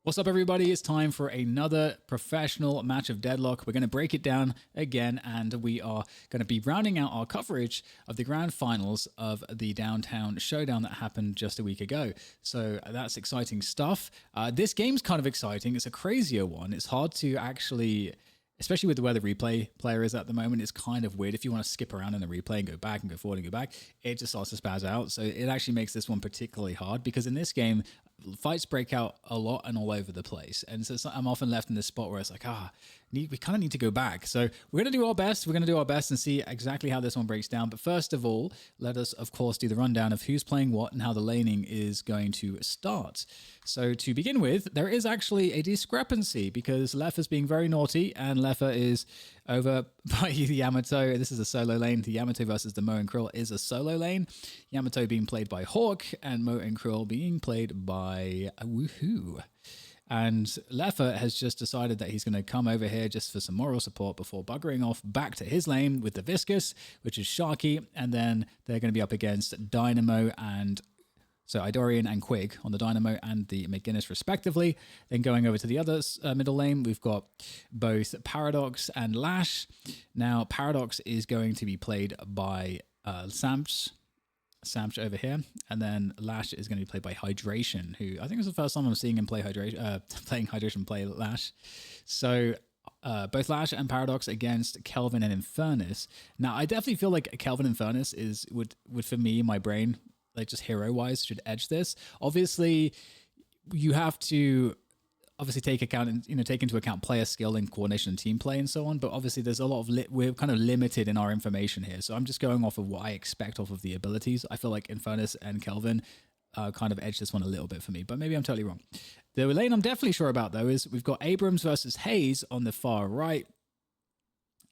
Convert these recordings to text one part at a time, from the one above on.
What's up, everybody? It's time for another professional match of Deadlock. We're going to break it down again, and we are going to be rounding out our coverage of the grand finals of the downtown showdown that happened just a week ago. So that's exciting stuff. This game's kind of exciting. It's a crazier one. It's hard to actually, especially with the way the replay player is at the moment, it's kind of weird. If you want to skip around in the replay and go back and go forward and go back, it just starts to spaz out. So it actually makes this one particularly hard because in this game, fights break out a lot and all over the place. And so I'm often left in this spot where it's like, we kind of need to go back. So we're going to do our best. We're going to do our best and see exactly how this one breaks down. But first of all, let us, of course, do the rundown of who's playing what and how the laning is going to start. So to begin with, there is actually a discrepancy because Lefa's being very naughty and Lefa is over by the Yamato. This is a solo lane. The Yamato versus the Mo and Krill is a solo lane. Yamato being played by Hawk and Mo and Krill being played by Woohoo. And Lefa has just decided that he's going to come over here just for some moral support before buggering off back to his lane with the Viscous, which is Sharky. And then they're going to be up against Dynamo and Idorian and Quig on the Dynamo and the McGinnis respectively. Then going over to the other middle lane, we've got both Paradox and Lash. Now, Paradox is going to be played by Samch over here, and then Lash is going to be played by Hydration, who I think is the first time I'm seeing him play playing Hydration play Lash. So both Lash and Paradox against Kelvin and Infernus. Now, I definitely feel like Kelvin and Infernus would for me, my brain, like just hero-wise, should edge this. Obviously, you have to take into account player skill and coordination and team play and so on. But obviously, there's a lot of we're kind of limited in our information here. So I'm just going off of what I expect off of the abilities. I feel like Infernus and Kelvin kind of edge this one a little bit for me, but maybe I'm totally wrong. The lane I'm definitely sure about though is we've got Abrams versus Hayes on the far right,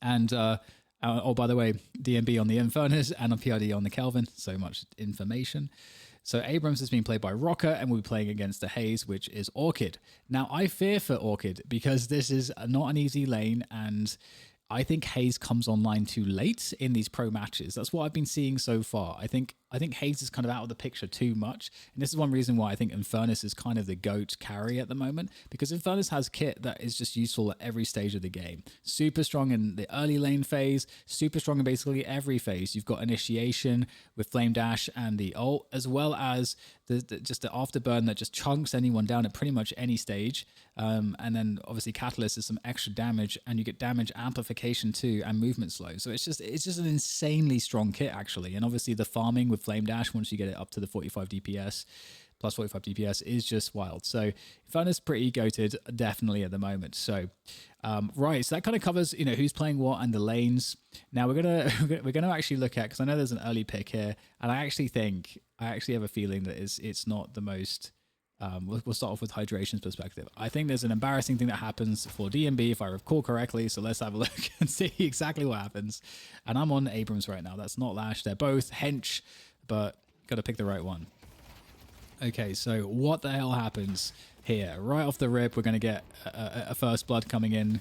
and by the way, DMB on the Infernus and on PRD on the Kelvin. So much information. So Abrams has been played by Rocker and we'll be playing against the Hayes, which is Orchid. Now, I fear for Orchid because this is not an easy lane and I think Hayes comes online too late in these pro matches. That's what I've been seeing so far. I think Hayes is kind of out of the picture too much. And this is one reason why I think Infernus is kind of the GOAT carry at the moment, because Infernus has kit that is just useful at every stage of the game. Super strong in the early lane phase, super strong in basically every phase. You've got initiation with Flame Dash and the ult, as well as just the afterburn that just chunks anyone down at pretty much any stage. And then obviously Catalyst is some extra damage, and you get damage amplification too and movement slow. So it's just an insanely strong kit actually. And obviously the farming with Flame Dash, once you get it up to the 45 DPS, plus 45 DPS, is just wild. So Infernus pretty goated definitely at the moment. So right, so that kind of covers who's playing what and the lanes. Now we're gonna actually look at, because I know there's an early pick here, and I actually have a feeling that it's not the most. We'll start off with Hydration's perspective. I think there's an embarrassing thing that happens for DMB, if I recall correctly. So let's have a look and see exactly what happens. And I'm on Abrams right now. That's not Lash. They're both hench, but got to pick the right one. Okay, so what the hell happens here? Right off the rip, we're going to get a first blood coming in.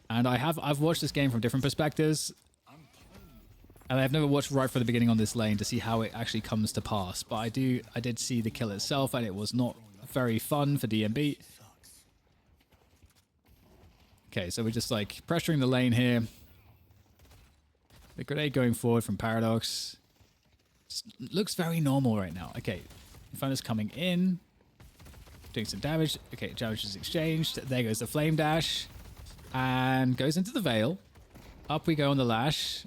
And I've watched this game from different perspectives. And I've never watched right from the beginning on this lane to see how it actually comes to pass. But I did see the kill itself, and it was not very fun for DMB. Okay, so we're just like pressuring the lane here. The grenade going forward from Paradox. Just looks very normal right now. Okay, Infernus coming in. Doing some damage. Okay, damage is exchanged. There goes the Flame Dash. And goes into the Veil. Up we go on the Lash.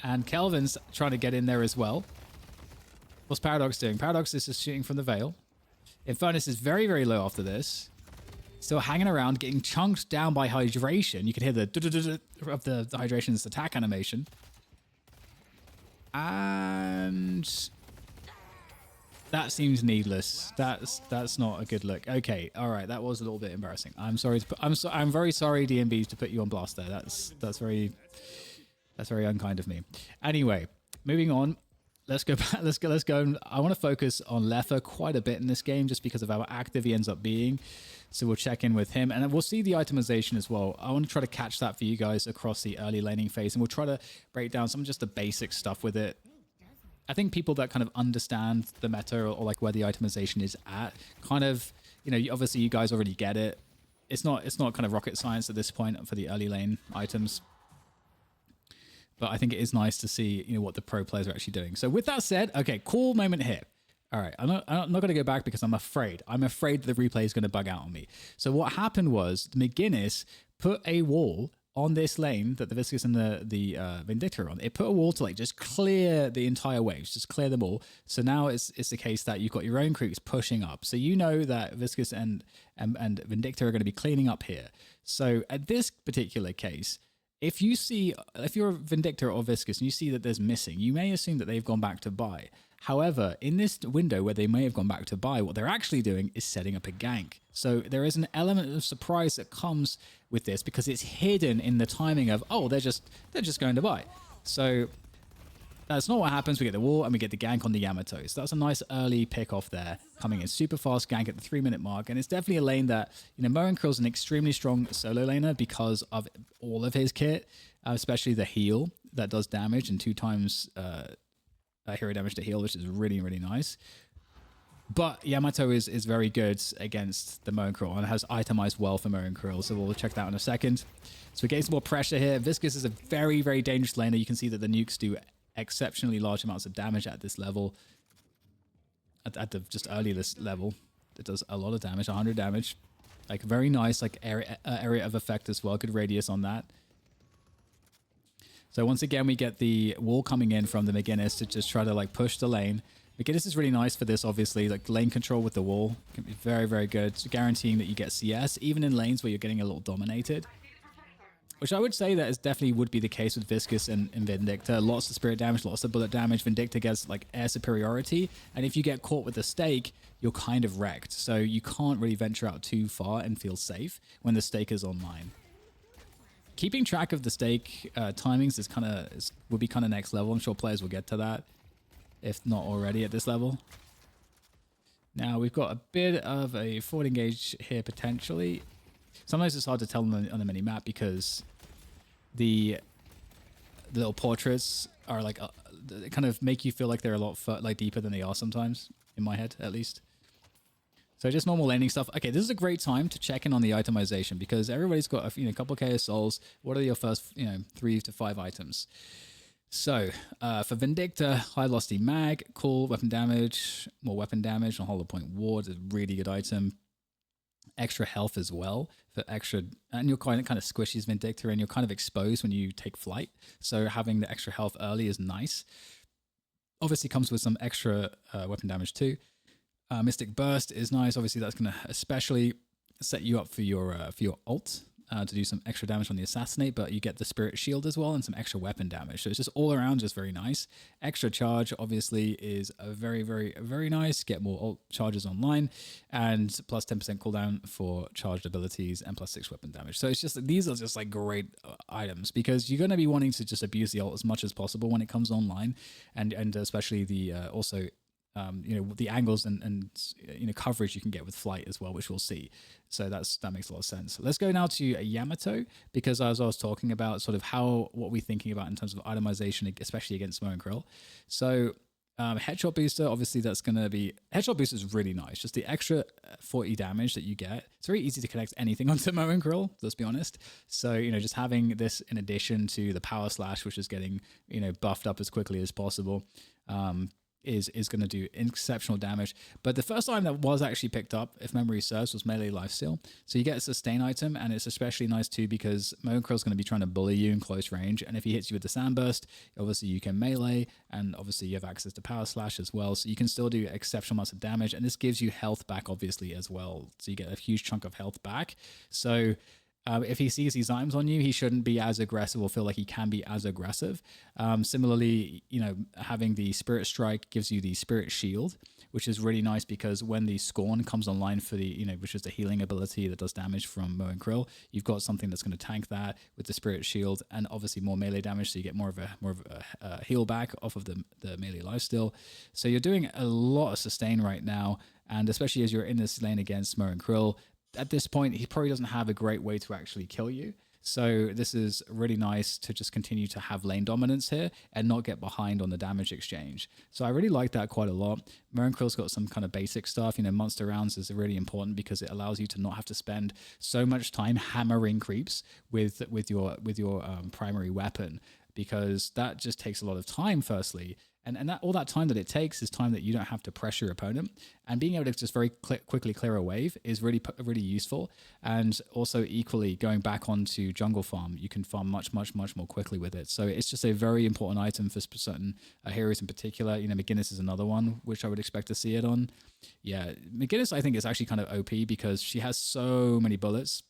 And Kelvin's trying to get in there as well. What's Paradox doing? Paradox is just shooting from the Veil. Infernus is very, very low after this. Still hanging around, getting chunked down by Hydration. You can hear the of the Hydration's attack animation. And that seems needless. That's not a good look. Okay, all right, that was a little bit embarrassing. I'm sorry. I'm very sorry, DMB, to put you on blast there. That's very unkind of me. Anyway, moving on. Let's go back. Let's go. I want to focus on Lefa quite a bit in this game just because of how active he ends up being. So we'll check in with him, and we'll see the itemization as well. I want to try to catch that for you guys across the early laning phase, and we'll try to break down some of just the basic stuff with it. I think people that kind of understand the meta or like where the itemization is at kind of obviously you guys already get it. It's not kind of rocket science at this point for the early lane items. But I think it is nice to see, what the pro players are actually doing. So with that said, okay, cool moment here. All right, I'm not going to go back because I'm afraid. I'm afraid the replay is going to bug out on me. So what happened was McGinnis put a wall on this lane that the Viscous and the Vindicta are on. It put a wall to like just clear the entire waves, just clear them all. So now it's the case that you've got your own creeps pushing up. So you know that Viscous and Vindicta are going to be cleaning up here. So at this particular case, if you're a Vindicta or Viscous and you see that there's missing, you may assume that they've gone back to buy. However, in this window where they may have gone back to buy, what they're actually doing is setting up a gank. So there is an element of surprise that comes with this because it's hidden in the timing of, oh, they're just going to buy. So that's not what happens. We get the wall and we get the gank on the Yamato. So that's a nice early pick off there, coming in super fast gank at the 3-minute mark. And it's definitely a lane that, Moenkrill's an extremely strong solo laner because of all of his kit, especially the heal that does damage and 2 times hero damage to heal, which is really, really nice. But Yamato is very good against the Moenkrill and has itemized well for Moenkrill. So we'll check that out in a second. So we're getting some more pressure here. Viscous is a very, very dangerous laner. You can see that the nukes do exceptionally large amounts of damage at this level. At the just earliest level, it does a lot of damage, 100 damage. Like very nice, like area of effect as well. Good radius on that. So once again, we get the wall coming in from the McGinnis to just try to like push the lane. McGinnis is really nice for this, obviously. Like lane control with the wall can be very, very good. So guaranteeing that you get CS, even in lanes where you're getting a little dominated. Which I would say that is definitely would be the case with Viscous and Vindicta. Lots of spirit damage, lots of bullet damage. Vindicta gets like air superiority. And if you get caught with the stake, you're kind of wrecked. So you can't really venture out too far and feel safe when the stake is online. Keeping track of the stake timings would be kind of next level. I'm sure players will get to that, if not already at this level. Now we've got a bit of a forward engage here potentially. Sometimes it's hard to tell on the mini map because the little portraits are like they kind of make you feel like they're a lot deeper than they are sometimes, in my head at least. So just normal laning stuff. Okay, this is a great time to check in on the itemization because everybody's got a couple of KO souls. What are your first 3 to 5 items? So for Vindicta, high velocity mag, cool. Weapon damage, more weapon damage, and hollow point ward is a really good item. Extra health as well for extra, and you're kind of squishy as Vindicta, and you're kind of exposed when you take flight. So having the extra health early is nice. Obviously comes with some extra weapon damage too. Mystic Burst is nice. Obviously, that's going to especially set you up for your ult to do some extra damage on the Assassinate, but you get the Spirit Shield as well and some extra weapon damage. So it's just all around just very nice. Extra charge, obviously, is a very, very, very nice. Get more ult charges online and plus 10% cooldown for charged abilities and plus 6 weapon damage. So it's just, these are just like great items because you're going to be wanting to just abuse the ult as much as possible when it comes online and especially the also the angles and coverage you can get with flight as well, which we'll see. So that makes a lot of sense. Let's go now to Yamato, because as I was talking about sort of what we're thinking about in terms of itemization, especially against Moenkrill. So headshot booster, obviously that's going to be, headshot booster is really nice. Just the extra 40 damage that you get. It's very easy to connect anything onto Moenkrill, let's be honest. So, just having this in addition to the power slash, which is getting, buffed up as quickly as possible, is going to do exceptional damage. But the first item that was actually picked up, if memory serves, was melee lifesteal. So you get a sustain item, and it's especially nice too because Moenkrill's going to be trying to bully you in close range, and if he hits you with the sandburst, obviously you can melee, and obviously you have access to power slash as well, so you can still do exceptional amounts of damage, and this gives you health back obviously as well, so you get a huge chunk of health back. So if he sees these items on you, he shouldn't be as aggressive or feel like he can be as aggressive. Similarly, having the Spirit Strike gives you the Spirit Shield, which is really nice because when the Scorn comes online for the, which is the healing ability that does damage from Moenkrill, you've got something that's going to tank that with the Spirit Shield and obviously more melee damage, so you get more of a heal back off of the melee lifesteal. So you're doing a lot of sustain right now, and especially as you're in this lane against Moenkrill, at this point, he probably doesn't have a great way to actually kill you. So this is really nice to just continue to have lane dominance here and not get behind on the damage exchange. So I really like that quite a lot. Moan Krill's got some kind of basic stuff. You know, monster rounds is really important because it allows you to not have to spend so much time hammering creeps with your primary weapon, because that just takes a lot of time, firstly. And that all that time that it takes is time that you don't have to pressure your opponent. And being able to just very quickly clear a wave is really useful. And also equally, going back onto jungle farm, you can farm much more quickly with it. So it's just a very important item for certain heroes in particular. You know, McGinnis is another one which I would expect to see it on. Yeah, McGinnis I think is actually kind of OP because she has so many bullets.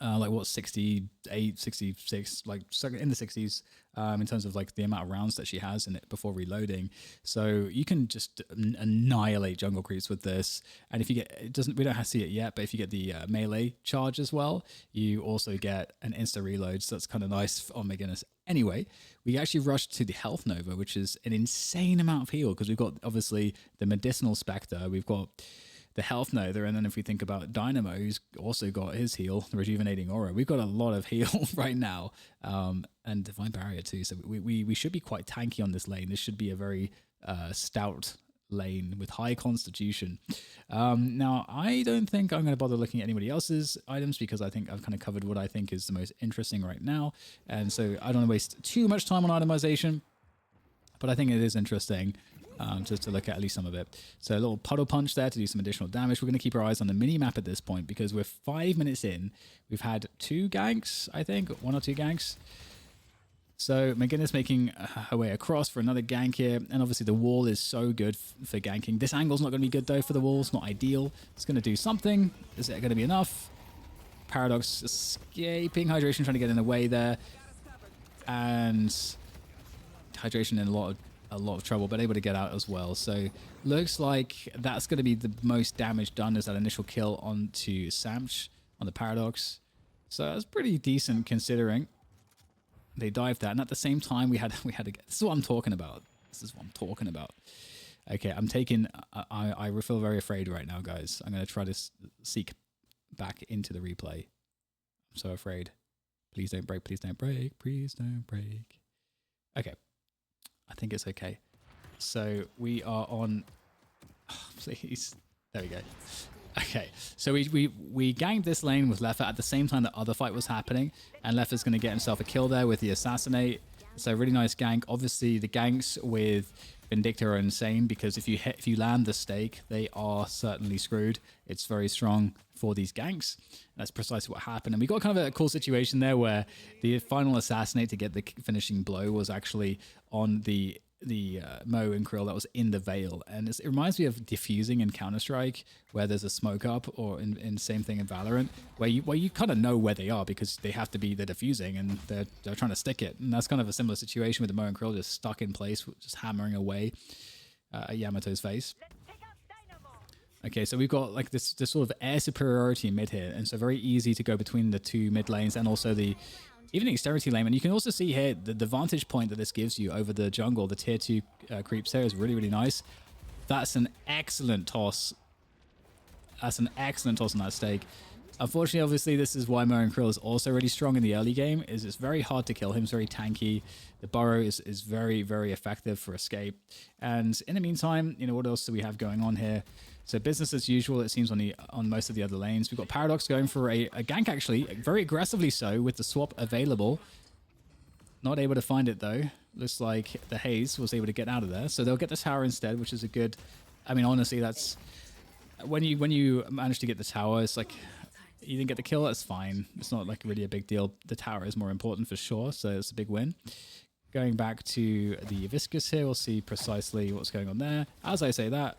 Like what, 68, 66, like in the 60s in terms of like the amount of rounds that she has in it before reloading. So you can just annihilate jungle creeps with this. And if you get, we don't have to see it yet, but if you get the melee charge as well, you also get an insta reload. So that's kind of nice on McGinnis. Anyway, we actually rushed to the Health Nova, which is an insane amount of heal because we've got obviously the Medicinal Spectre, we've got the Health Nova, and then if we think about Dynamo, who's also got his heal, the Rejuvenating Aura, we've got a lot of heal right now, and Divine Barrier too, so we should be quite tanky on this lane. This should be a very stout lane with high constitution. Now, I don't think I'm going to bother looking at anybody else's items because I think I've kind of covered what I think is the most interesting right now, and so I don't want to waste too much time on itemization, but I think it is interesting just to look at least some of it. So a little puddle punch there to do some additional damage. We're going to keep our eyes on the mini map at this point because we're 5 minutes in. We've had 2 ganks, I think, 1 or 2 ganks. So McGinnis making her way across for another gank here. And obviously the wall is so good for ganking. This angle's not going to be good though for the wall. It's not ideal. It's going to do something. Is it going to be enough? Paradox escaping. Hydration trying to get in the way there. And Hydration in a lot of trouble, but able to get out as well. So looks like that's going to be the most damage done is that initial kill onto Samch on the Paradox. So that's pretty decent considering they dived that. And at the same time, we had to get, this is what I'm talking about. This is what I'm talking about. Okay, I'm taking, I feel very afraid right now, guys. I'm going to try to seek back into the replay. I'm so afraid. Please don't break, please don't break, please don't break. Okay. I think it's okay. So we are on, oh, please. There we go. Okay. So we ganked this lane with Leffa at the same time the other fight was happening. And Leffa's going to get himself a kill there with the Assassinate. So really nice gank. Obviously the ganks with Vindicta are insane because if you land the stake, they are certainly screwed. It's very strong for these ganks. That's precisely what happened. And we got kind of a cool situation there where the final Assassinate to get the finishing blow was actually on the Mo and Krill that was in the Veil. And it reminds me of defusing in Counter-Strike where there's a smoke up, or in same thing in Valorant where you kind of know where they are because they have to be the defusing and they're trying to stick it. And that's kind of a similar situation with the Mo and Krill just stuck in place, just hammering away at Yamato's face. Okay, so we've got like this sort of air superiority in mid here, and so very easy to go between the 2 mid lanes and also even the extremity lane. And you can also see here the vantage point that this gives you over the jungle, the tier 2 creeps there is really, really nice. That's an excellent toss. That's an excellent toss on that stake. Unfortunately, obviously, this is why Mo and Krill is also really strong in the early game, is it's very hard to kill him. He's very tanky. The burrow is very, very effective for escape. And in the meantime, you know, what else do we have going on here? So business as usual, it seems, on most of the other lanes. We've got Paradox going for a gank, actually, very aggressively so, with the swap available. Not able to find it, though. Looks like the Haze was able to get out of there. So they'll get the tower instead, which is a good... I mean, honestly, that's... When you manage to get the tower, it's like... You didn't get the kill, that's fine. It's not like really a big deal. The tower is more important for sure, so it's a big win. Going back to the Viscus here, we'll see precisely what's going on there. As I say that,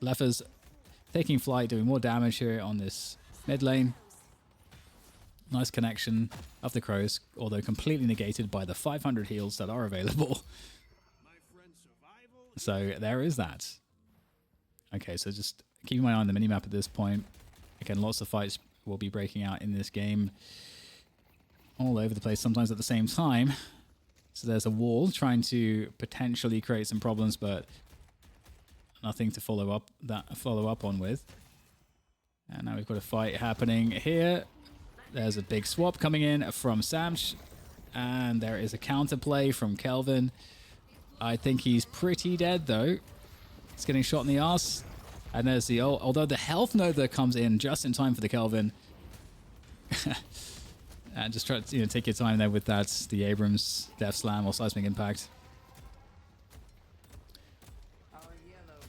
Leffa's taking flight, doing more damage here on this mid lane. Nice connection of the crows, although completely negated by the 500 heals that are available. So there is that. Okay, so just keeping my eye on the minimap at this point. Again, lots of fights will be breaking out in this game all over the place, sometimes at the same time. So there's a wall trying to potentially create some problems, but nothing to follow up on with. And now we've got a fight happening here. There's a big swap coming in from Samch. And there is a counterplay from Kelvin. I think he's pretty dead, though. He's getting shot in the ass. And there's the ult. Although the health node that comes in just in time for the Kelvin. And just try to take your time there with that. The Abrams Death Slam or Seismic Impact.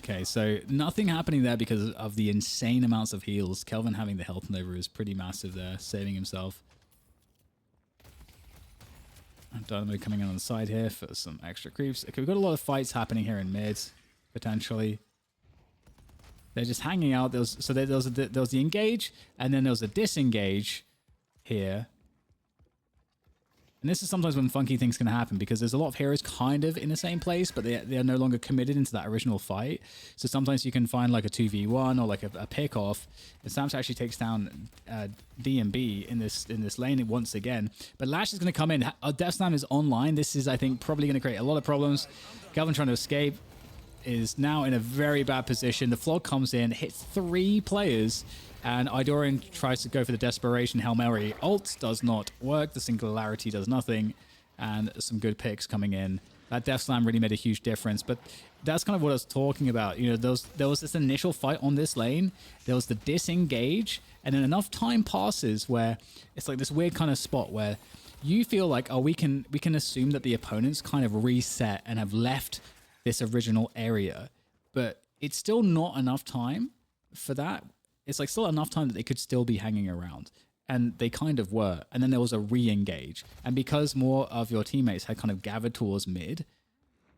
Okay, so nothing happening there because of the insane amounts of heals. Kelvin having the health nova is pretty massive there, saving himself. Dynamo coming in on the side here for some extra creeps. Okay, we've got a lot of fights happening here in mid, potentially. They're just hanging out. There was the engage, and then there was a disengage here. And this is sometimes when funky things can happen because there's a lot of heroes kind of in the same place, but they are no longer committed into that original fight. So sometimes you can find like a 2v1 or like a pick off. And Sam's actually takes down D&B in this lane once again. But Lash is going to come in. Death Slam is online. This is, I think, probably going to create a lot of problems. Galvin trying to escape is now in a very bad position. The Flog comes in, hits 3 players. And Idorian tries to go for the Desperation Hail Mary. Ult does not work. The Singularity does nothing. And some good picks coming in. That Death Slam really made a huge difference. But that's kind of what I was talking about. There was this initial fight on this lane. There was the disengage. And then enough time passes where it's like this weird kind of spot where you feel like, oh, we can assume that the opponents kind of reset and have left this original area. But it's still not enough time for that. It's like still enough time that they could still be hanging around. And they kind of were. And then there was a re-engage. And because more of your teammates had kind of gathered towards mid,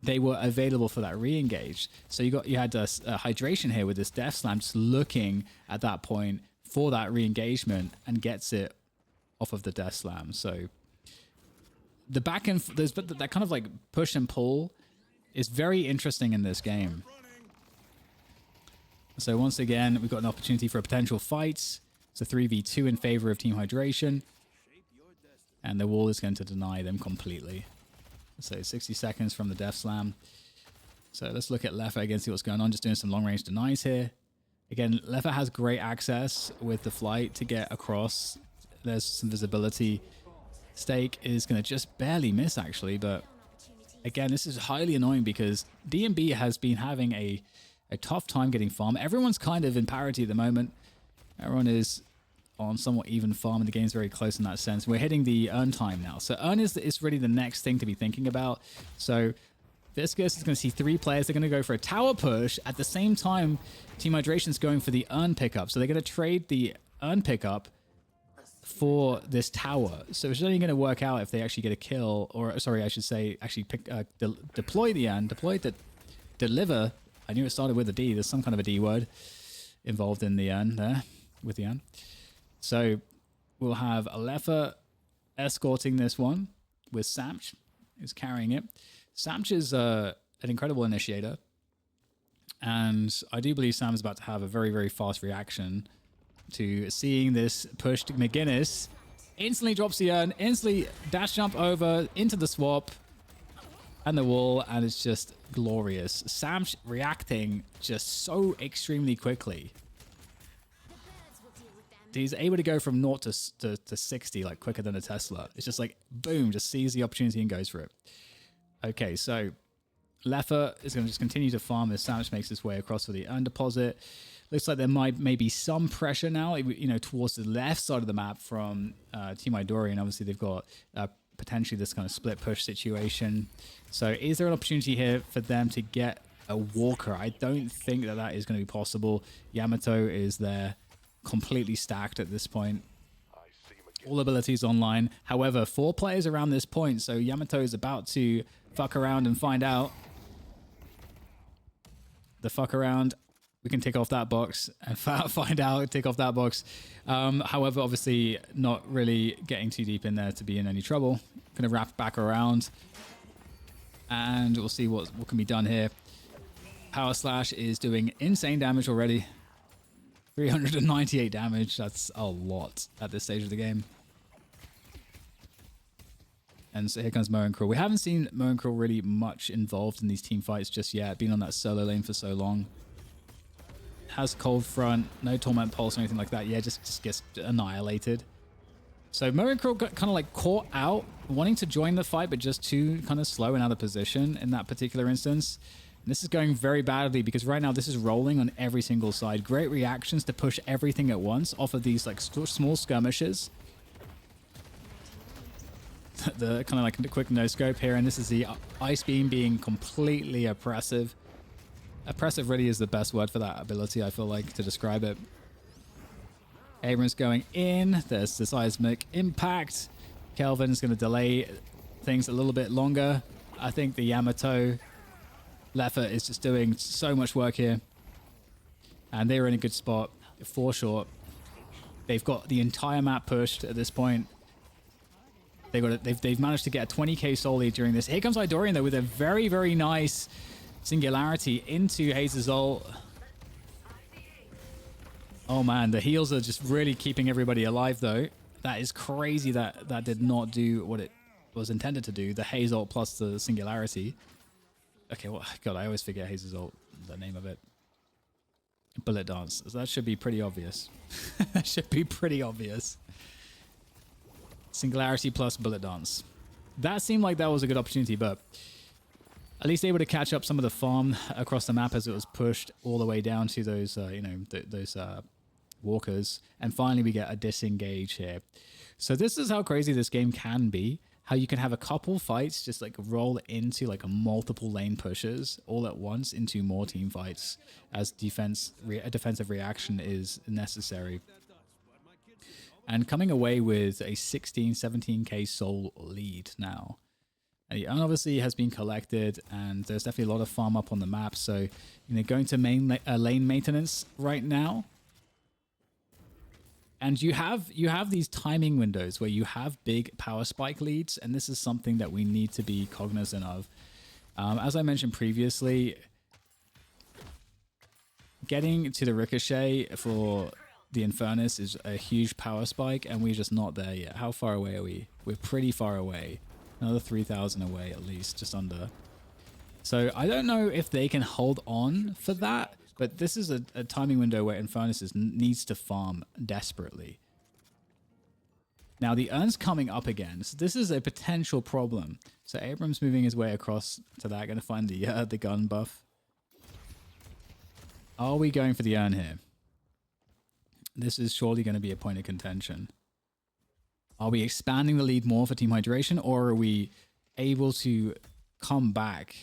they were available for that re-engage. So you had a hydration here with this Death Slam just looking at that point for that re-engagement and gets it off of the Death Slam. So the back and there's that kind of like push and pull is very interesting in this game. So once again, we've got an opportunity for a potential fight. It's a 3v2 in favor of Team Hydration. And the wall is going to deny them completely. So 60 seconds from the Death Slam. So let's look at Leffa again, see what's going on. Just doing some long-range denies here. Again, Leffa has great access with the flight to get across. There's some visibility. Stake is going to just barely miss, actually. But again, this is highly annoying because D&B has been having a tough time getting farm. Everyone's kind of in parity at the moment. Everyone is on somewhat even farm, and the game's very close in that sense. We're hitting the earn time now. So earn is really the next thing to be thinking about. So Viscous is going to see 3 players. They're going to go for a tower push. At the same time, Team Hydration's going for the earn pickup. So they're going to trade the earn pickup for this tower. So it's only going to work out if they actually get a kill, or sorry, I should say actually deploy the earn, deliver. I knew it started with a D. There's some kind of a D word involved in the urn there, with the urn. So we'll have Alepha escorting this one with Samch, who's carrying it. Samch is an incredible initiator. And I do believe Sam's about to have a very, very fast reaction to seeing this push to McGinnis. Instantly drops the urn, instantly dash jump over into the swap and the wall, and it's just glorious. Sam's reacting just so extremely quickly. He's able to go from 0 to 60 like quicker than a Tesla. It's just like, boom, just sees the opportunity and goes for it. Okay, so Leffa is going to just continue to farm as Samch makes his way across for the earn deposit. Looks like there may be some pressure now, towards the left side of the map from Team Idorian. Obviously, they've got potentially this kind of split push situation. So is there an opportunity here for them to get a walker? I don't think that is going to be possible. Yamato is there, completely stacked at this point. All abilities online. However, 4 players around this point, so Yamato is about to fuck around and find out. The fuck around. We can tick off that box and find out, tick off that box. However, obviously not really getting too deep in there to be in any trouble. Going to wrap back around and we'll see what can be done here. Power Slash is doing insane damage already. 398 damage. That's a lot at this stage of the game. And so here comes Mo and Krill. We haven't seen Mo and Krill really much involved in these team fights just yet. Been on that solo lane for so long. Has cold front, no torment pulse or anything like that. Yeah, just gets annihilated. So Moenkro got kind of like caught out, wanting to join the fight, but just too kind of slow and out of position in that particular instance. And this is going very badly because right now this is rolling on every single side. Great reactions to push everything at once off of these like small skirmishes. The kind of like quick no scope here, and this is the ice beam being completely oppressive. Oppressive really is the best word for that ability, I feel like, to describe it. Abrams going in. There's the seismic impact. Kelvin's going to delay things a little bit longer. I think the Yamato Leffer is just doing so much work here. And they're in a good spot for sure. They've got the entire map pushed at this point. They've managed to get a 20k soul lead during this. Here comes Idorian though with a very, very nice singularity into Hayes' ult. Oh man, the heals are just really keeping everybody alive though. That is crazy that that did not do what it was intended to do. The Hayes ult plus the singularity. Okay, well, God, I always forget Hayes' ult, the name of it. Bullet dance. So that should be pretty obvious. That should be pretty obvious. Singularity plus bullet dance. That seemed like that was a good opportunity, but at least able to catch up some of the farm across the map as it was pushed all the way down to those, those walkers. And finally, we get a disengage here. So this is how crazy this game can be. How you can have a couple fights just like roll into like a multiple lane pushes all at once into more team fights as a defensive reaction is necessary. And coming away with a 17k soul lead now. And obviously has been collected, and there's definitely a lot of farm up on the map. So, going to main lane maintenance right now. And you have these timing windows where you have big power spike leads, and this is something that we need to be cognizant of. As I mentioned previously, getting to the ricochet for the Infernus is a huge power spike, and we're just not there yet. How far away are we? We're pretty far away. Another 3,000 away at least, just under. So I don't know if they can hold on for that, but this is a timing window where Infernus needs to farm desperately. Now the urn's coming up again, so this is a potential problem. So Abrams moving his way across to that, going to find the gun buff. Are we going for the urn here? This is surely going to be a point of contention. Are we expanding the lead more for Team Hydration, or are we able to come back?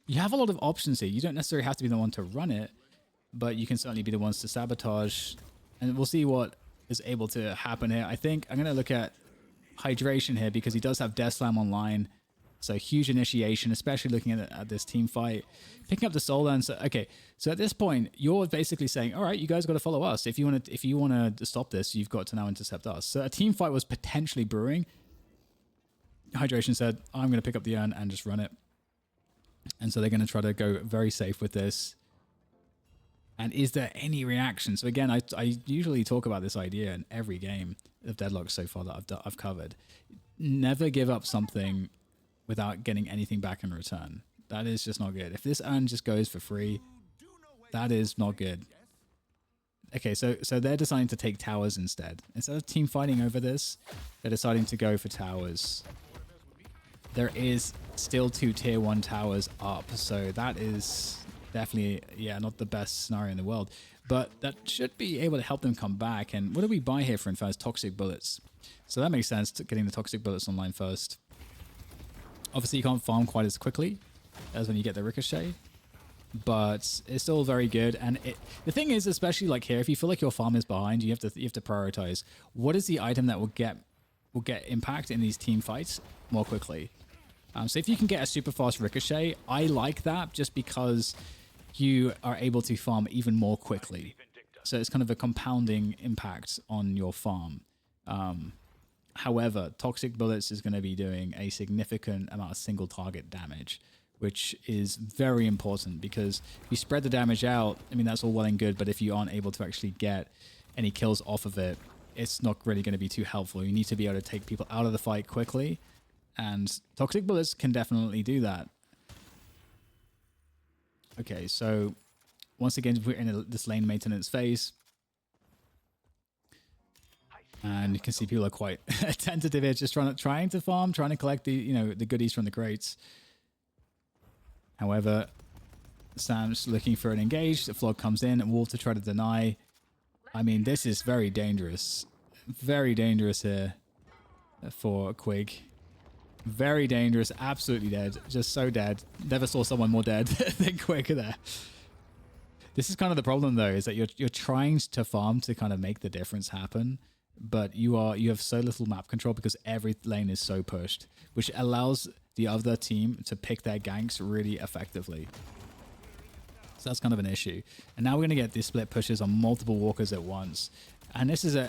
You have a lot of options here. You don't necessarily have to be the one to run it, but you can certainly be the ones to sabotage. And we'll see what is able to happen here. I think I'm going to look at Hydration here because he does have Death Slam online. So huge initiation, especially looking at this team fight. Picking up the soul lens. Okay, so at this point, you're basically saying, all right, you guys got to follow us. If you want to stop this, you've got to now intercept us. So a team fight was potentially brewing. Hydration said, I'm going to pick up the urn and just run it. And so they're going to try to go very safe with this. And is there any reaction? So again, I usually talk about this idea in every game of Deadlock so far that I've covered. Never give up something without getting anything back in return. That is just not good. If this urn just goes for free, that is not good. Okay, so they're deciding to take towers instead. Instead of team fighting over this, they're deciding to go for towers. There is still 2 tier 1 towers up, so that is definitely, yeah, not the best scenario in the world. But that should be able to help them come back. And what do we buy here for Infernus? Toxic bullets. So that makes sense, getting the toxic bullets online first. Obviously, you can't farm quite as quickly as when you get the ricochet, but it's still very good. And the thing is, especially like here, if you feel like your farm is behind, you have to prioritize what is the item that will get impact in these team fights more quickly. So if you can get a super fast ricochet, I like that just because you are able to farm even more quickly. So it's kind of a compounding impact on your farm. However, toxic bullets is going to be doing a significant amount of single target damage, which is very important because if you spread the damage out, I mean, that's all well and good, but if you aren't able to actually get any kills off of it, it's not really going to be too helpful. You need to be able to take people out of the fight quickly, and toxic bullets can definitely do that. Okay, so once again, we're in this lane maintenance phase. And you can see people are quite tentative here, just trying to farm, trying to collect the the goodies from the crates. However, Sam's looking for an engage. The Flog comes in and Wolf to try to deny. I mean, this is very dangerous. Very dangerous here for Quig. Very dangerous. Absolutely dead. Just so dead. Never saw someone more dead than Quig there. This is kind of the problem, though, is that you're trying to farm to kind of make the difference happen, but you have so little map control because every lane is so pushed, which allows the other team to pick their ganks really effectively. So that's kind of an issue. And now we're going to get these split pushes on multiple walkers at once. And this is a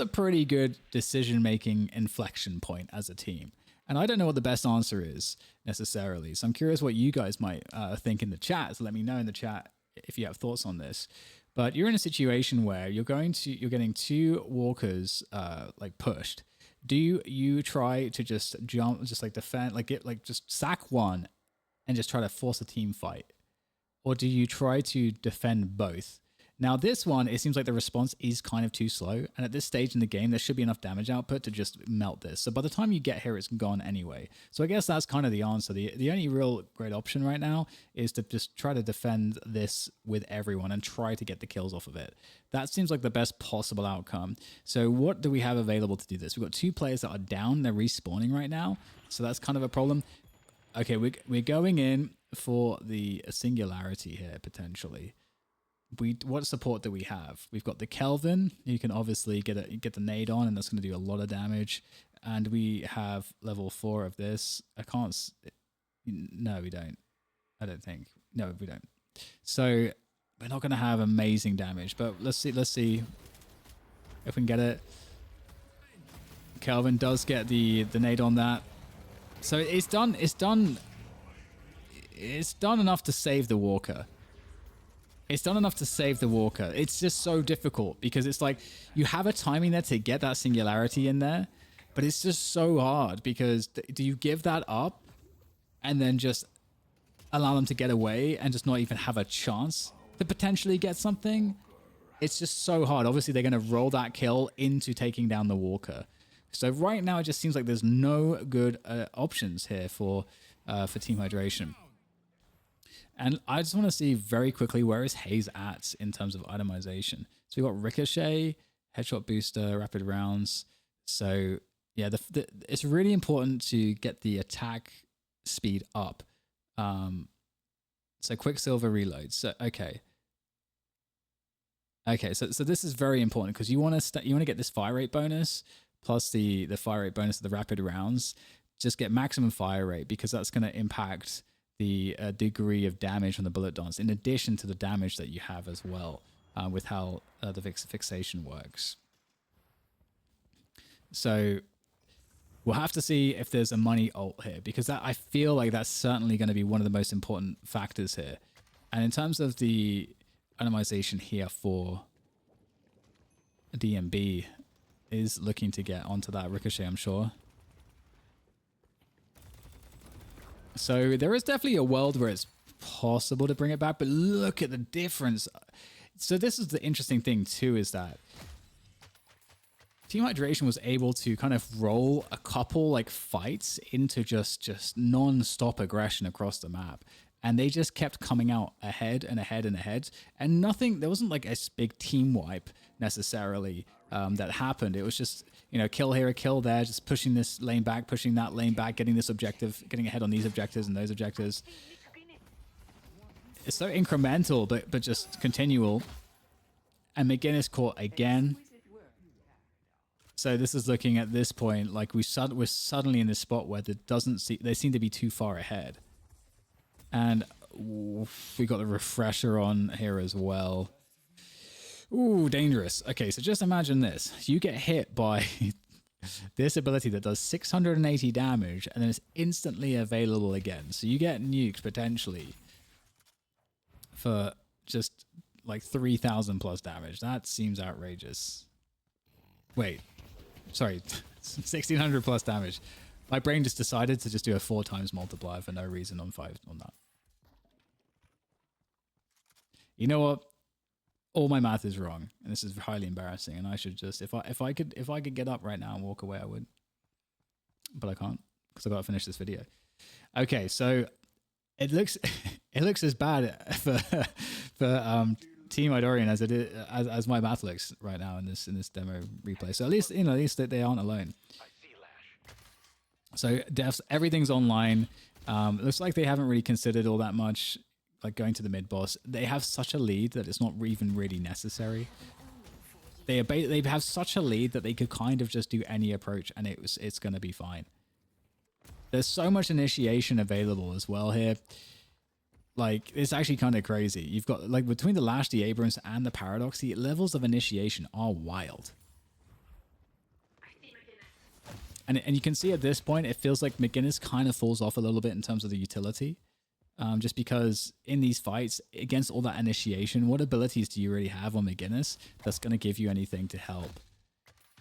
pretty good decision-making inflection point as a team. And I don't know what the best answer is necessarily. So I'm curious what you guys might think in the chat. So let me know in the chat if you have thoughts on this. But you're in a situation where you're getting two walkers like pushed. Do you try to just jump, just like defend, just sack one and just try to force a team fight? Or do you try to defend both? Now this one, it seems like the response is kind of too slow. And at this stage in the game, there should be enough damage output to just melt this. So by the time you get here, it's gone anyway. So I guess that's kind of the answer. The only real great option right now is to just try to defend this with everyone and try to get the kills off of it. That seems like the best possible outcome. So what do we have available to do this? We've got two players that are down. They're respawning right now. So that's kind of a problem. Okay, we're going in for the singularity here, potentially. What support do we have? We've got the Kelvin. You can obviously get the nade on, and that's going to do a lot of damage. And we have level 4 of this. No, we don't. I don't think. No, we don't. So we're not going to have amazing damage, but let's see if we can get it. Kelvin does get the nade on that. So it's done enough to save the walker. It's done enough to save the walker. It's just so difficult because it's like you have a timing there to get that singularity in there, but it's just so hard because do you give that up and then just allow them to get away and just not even have a chance to potentially get something? It's just so hard. Obviously, they're going to roll that kill into taking down the walker. So right now, it just seems like there's no good options here for Team Hydration. And I just want to see very quickly, where is Hayes at in terms of itemization? So we got Ricochet, Headshot Booster, Rapid Rounds. So yeah, it's really important to get the attack speed up. So Quicksilver reloads. So okay, so this is very important because you want to get this fire rate bonus plus the fire rate bonus of the Rapid Rounds. Just get maximum fire rate because that's going to impact the degree of damage from the bullet dance, in addition to the damage that you have as well with how the fixation works. So we'll have to see if there's a money ult here, because I feel like that's certainly going to be one of the most important factors here. And in terms of the itemization here for DMB, is looking to get onto that Ricochet, I'm sure. So there is definitely a world where it's possible to bring it back, but look at the difference. So this is the interesting thing too, is that Team Hydration was able to kind of roll a couple like fights into just non-stop aggression across the map. And they just kept coming out ahead and ahead and ahead. And nothing, there wasn't like a big team wipe necessarily that happened. It was just, kill here, a kill there, just pushing this lane back, pushing that lane back, getting this objective, getting ahead on these objectives and those objectives. It's so incremental, but just continual. And McGinnis caught again. So this is looking at this point like we're suddenly in this spot where they seem to be too far ahead. And we got the refresher on here as well. Ooh, dangerous. Okay, so just imagine this. You get hit by this ability that does 680 damage and then it's instantly available again. So you get nuked potentially for just like 3,000 plus damage. That seems outrageous. Wait, sorry, 1,600 plus damage. My brain just decided to just do a 4 times multiplier for no reason on 5 on that. You know what? all my math is wrong, and this is highly embarrassing. And I should just, if I could get up right now and walk away, I would, but I can't because I got to finish this video. Okay, so it looks it looks as bad for Team Idorian as it is, as my math looks right now in this demo replay. So at least they aren't alone. So devs, everything's online. Looks like they haven't really considered all that much, like going to the mid boss. They have such a lead that it's not even really necessary. They have such a lead that they could kind of just do any approach and it's going to be fine. There's so much initiation available as well here. Like, it's actually kind of crazy. You've got, like, between the Lash, the Abrams, and the Paradox, the levels of initiation are wild. And you can see at this point, it feels like McGinnis kind of falls off a little bit in terms of the utility. Just because in these fights, against all that initiation, what abilities do you really have on McGinnis that's going to give you anything to help?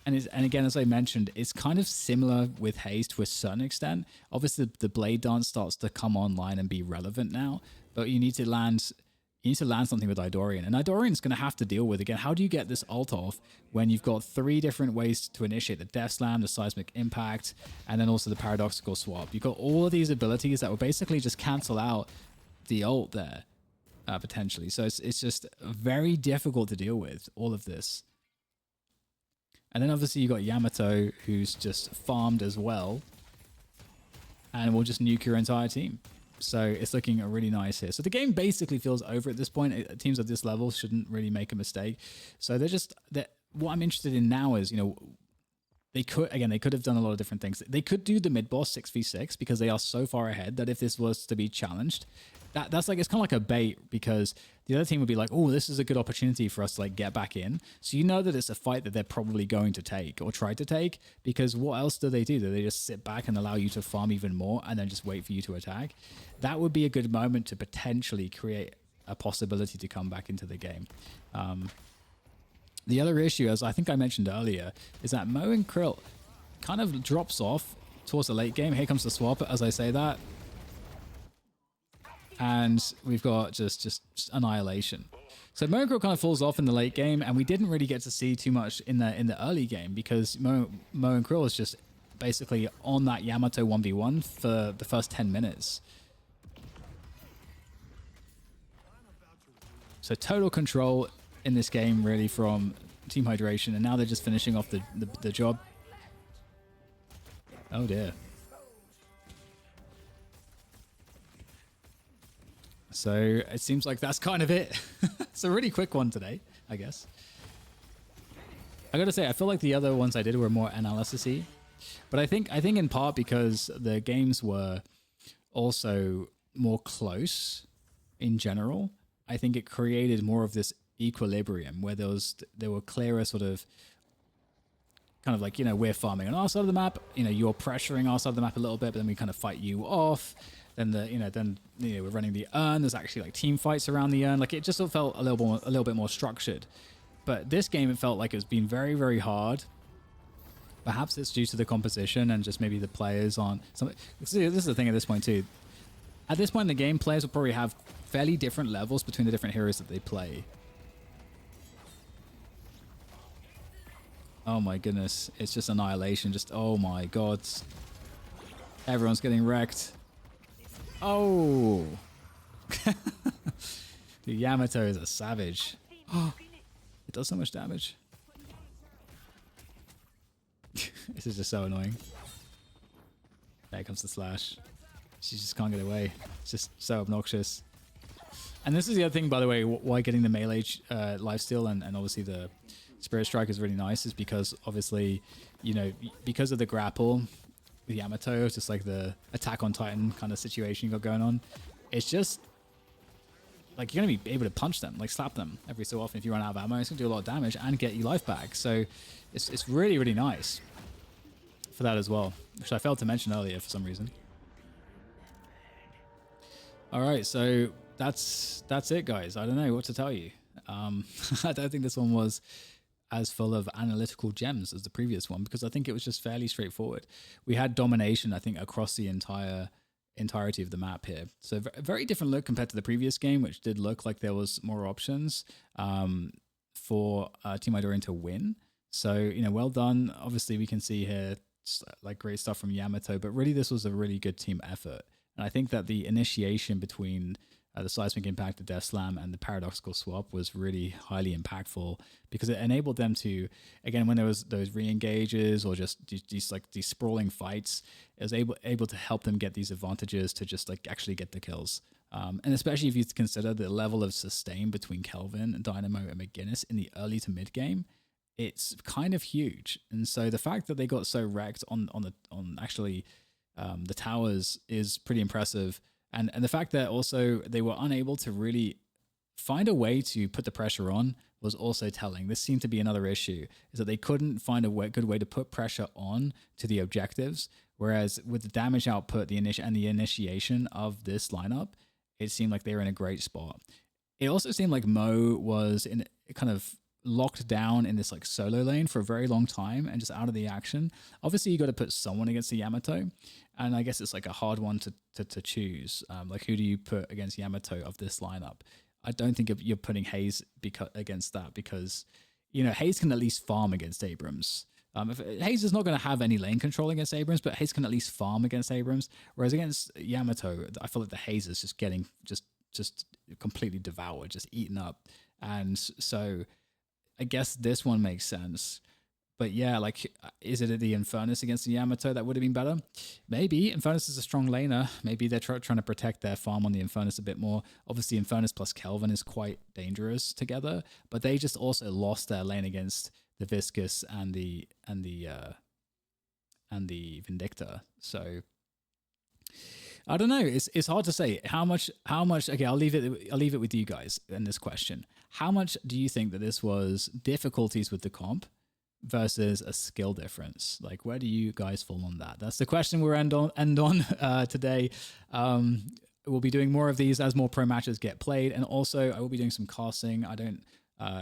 And again, as I mentioned, it's kind of similar with Haze to a certain extent. Obviously, the Blade Dance starts to come online and be relevant now, but you need to land something with Idorian. And Idorian's going to have to deal with, again, how do you get this ult off when you've got 3 different ways to initiate the Death Slam, the Seismic Impact, and then also the Paradoxical Swap. You've got all of these abilities that will basically just cancel out the ult there, potentially. So it's just very difficult to deal with, all of this. And then obviously you got Yamato, who's just farmed as well, and will just nuke your entire team. So it's looking really nice here. So the game basically feels over at this point. Teams at this level shouldn't really make a mistake. So what I'm interested in now is, they could have done a lot of different things. They could do the mid boss 6v6 because they are so far ahead that if this was to be challenged, that's like, it's kind of like a bait, because the other team would be like, oh, this is a good opportunity for us to like get back in. So you know that it's a fight that they're probably going to take or try to take, because what else do? Do they just sit back and allow you to farm even more and then just wait for you to attack? That would be a good moment to potentially create a possibility to come back into the game. The other issue, as I think I mentioned earlier, is that Mo and Krill kind of drops off towards the late game. Here comes the swap as I say that. And we've got just annihilation. So Mo and Krill kind of falls off in the late game, and we didn't really get to see too much in the early game because Mo and Krill is just basically on that Yamato 1v1 for the first 10 minutes. So total control in this game really from Team Hydration, and now they're just finishing off the job. Oh dear. So it seems like that's kind of it. It's a really quick one today, I guess. I gotta say, I feel like the other ones I did were more analysis-y, but I think in part because the games were also more close in general. I think it created more of this equilibrium where there were clearer sort of kind of like, we're farming on our side of the map, you're pressuring our side of the map a little bit, but then we kind of fight you off. Then we're running the urn. There's actually like team fights around the urn. Like, it just felt a little bit more structured. But this game, it felt like it was being very, very hard. Perhaps it's due to the composition and just maybe the players on something. This is the thing at this point too. At this point in the game, players will probably have fairly different levels between the different heroes that they play. Oh my goodness, it's just annihilation. Just, oh my god. Everyone's getting wrecked. Oh. The Yamato is a savage. Oh, it does so much damage. This is just so annoying. There comes the slash. She just can't get away. It's just so obnoxious. And this is the other thing, by the way, why getting the melee lifesteal and obviously the Spirit Strike is really nice, is because obviously, because of the grapple with Yamato, it's just like the Attack on Titan kind of situation you got going on. It's just like you're going to be able to punch them, like slap them every so often. If you run out of ammo, it's going to do a lot of damage and get your life back. So it's really, really nice for that as well, which I failed to mention earlier for some reason. All right, so that's it, guys. I don't know what to tell you. I don't think this one was as full of analytical gems as the previous one, because I think it was just fairly straightforward. We had domination, I think, across the entirety of the map here. So a very different look compared to the previous game, which did look like there was more options. for Team Idorian to win. So, well done. Obviously, we can see here like great stuff from Yamato, but really this was a really good team effort. And I think that the initiation between the seismic impact, the death slam, and the paradoxical swap was really highly impactful because it enabled them to, again, when there was those re-engages or just these sprawling fights, it was able to help them get these advantages to just like actually get the kills. And especially if you consider the level of sustain between Kelvin, Dynamo, and McGinnis in the early to mid game, it's kind of huge. And so the fact that they got so wrecked on actually the towers is pretty impressive. And the fact that also they were unable to really find a way to put the pressure on was also telling. This seemed to be another issue, is that they couldn't find a good way to put pressure on to the objectives. Whereas with the damage output, the initiation of this lineup, it seemed like they were in a great spot. It also seemed like Mo was in kind of locked down in this like solo lane for a very long time and just out of the action. Obviously, you got to put someone against the Yamato, and I guess it's like a hard one to choose. Like, who do you put against Yamato of this lineup? I don't think you're putting Hayes against that because, Hayes can at least farm against Abrams. Hayes is not going to have any lane control against Abrams, but Hayes can at least farm against Abrams. Whereas against Yamato, I feel like the Hayes is just getting just completely devoured, just eaten up. And so I guess this one makes sense. But yeah, like, is it the Infernus against the Yamato that would have been better? Maybe. Infernus is a strong laner. Maybe they're trying to protect their farm on the Infernus a bit more. Obviously, Infernus plus Kelvin is quite dangerous together, but they just also lost their lane against the Viscus and the Vindicta. So I don't know. It's hard to say how much. Okay, I'll leave it with you guys in this question. How much do you think that this was difficulties with the comp versus a skill difference? Like, where do you guys fall on that? That's the question we're end on today. We'll be doing more of these as more pro matches get played, and also I will be doing some casting. I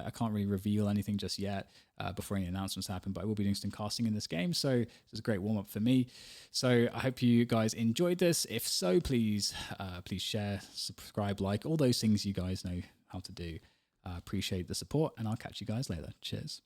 can't really reveal anything just yet before any announcements happen, but I will be doing some casting in this game. So this is a great warm up for me. So I hope you guys enjoyed this. If so, please share, subscribe, like, all those things you guys know how to do. Appreciate the support, and I'll catch you guys later. Cheers.